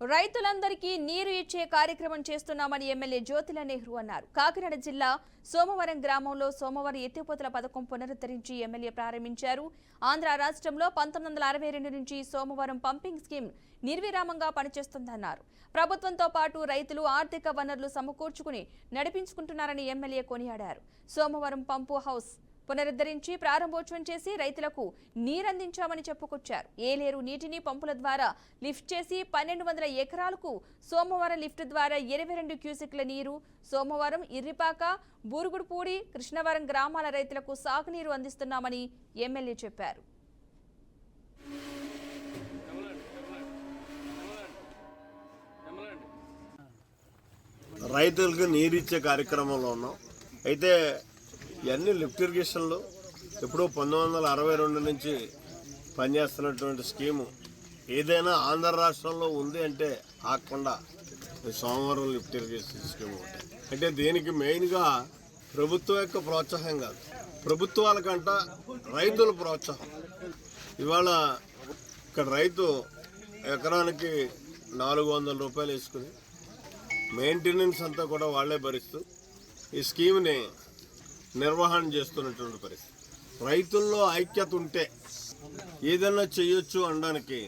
రైతులందరికీ నీరు ఇచ్చే కార్యక్రమం చేస్తున్నామని ఎమ్మెల్యే జ్యోతిల నెహ్రూ అన్నారు. కాకినాడ జిల్లా సోమవరం గ్రామంలో సోమవారం ఎత్తిపోతల పథకం పునరుద్ధరించి ఎమ్మెల్యే ప్రారంభించారు. ఆంధ్ర రాష్ట్రంలో 1962 నుంచి సోమవరం పంపింగ్ స్కీమ్ నిర్విరామంగా పనిచేస్తుందన్నారు. ప్రభుత్వంతో పాటు రైతులు ఆర్థిక వనరులు సమకూర్చుకుని నడిపించుకుంటున్నారని ఎమ్మెల్యే కొనియాడారు. సోమవరం పంపు హౌస్ పునరుద్ధరించి ప్రారంభోత్సవం చేసి రైతులకు నీరందించామని చెప్పుకొచ్చారు. ఏలేరు నీటిని పంపుల ద్వారా లిఫ్ట్ చేసి 1200 ఎకరాలకు సోమవారం లిఫ్ట్ ద్వారా 22 క్యూసెక్ల నీరు సోమవారం, ఇర్రిపాక, బూరుగుడుపూడి, కృష్ణవరం గ్రామాల రైతులకు సాగునీరు అందిస్తున్నామని ఎమ్మెల్యే చెప్పారు. రైతులకు నీరిచ్చే కార్యక్రమంలో ఉన్నాం. అయితే ఇవన్నీ లిఫ్ట్ ఇరిగేషన్లు ఎప్పుడో 1962 నుంచి పనిచేస్తున్నటువంటి స్కీము ఏదైనా ఆంధ్ర రాష్ట్రంలో ఉంది అంటే ఆకుండా సోమవారం లిఫ్ట్ ఇరిగేషన్ స్కీమ్ ఉంటాయి. అంటే దీనికి మెయిన్గా ప్రభుత్వం యొక్క ప్రోత్సాహం కాదు, ప్రభుత్వాలకంట రైతుల ప్రోత్సాహం. ఇవాళ ఇక్కడ రైతు ఎకరానికి 400 రూపాయలు వేసుకుని మెయింటెనెన్స్ అంతా కూడా వాళ్లే భరిస్తూ ఈ స్కీమ్ని నిర్వహణ చేస్తున్నటువంటి పరిస్థితి. రైతుల్లో ఐక్యత ఉంటే ఏదైనా చేయొచ్చు అనడానికి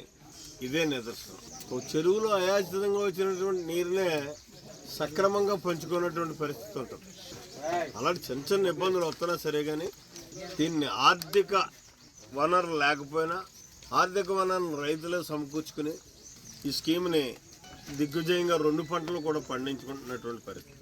ఇదే నిదర్శనం. ఒక చెరువులో అయాచితంగా వచ్చినటువంటి నీరునే సక్రమంగా పంచుకున్నటువంటి పరిస్థితి ఉంటుంది. అలాంటి చిన్న చిన్న ఇబ్బందులు వస్తున్నా సరే కానీ దీన్ని ఆర్థిక వనరు లేకపోయినా ఆర్థిక వనరును రైతులే సమకూర్చుకుని ఈ స్కీమ్ని దిగ్విజయంగా 2 పంటలు కూడా పండించుకుంటున్నటువంటి పరిస్థితి.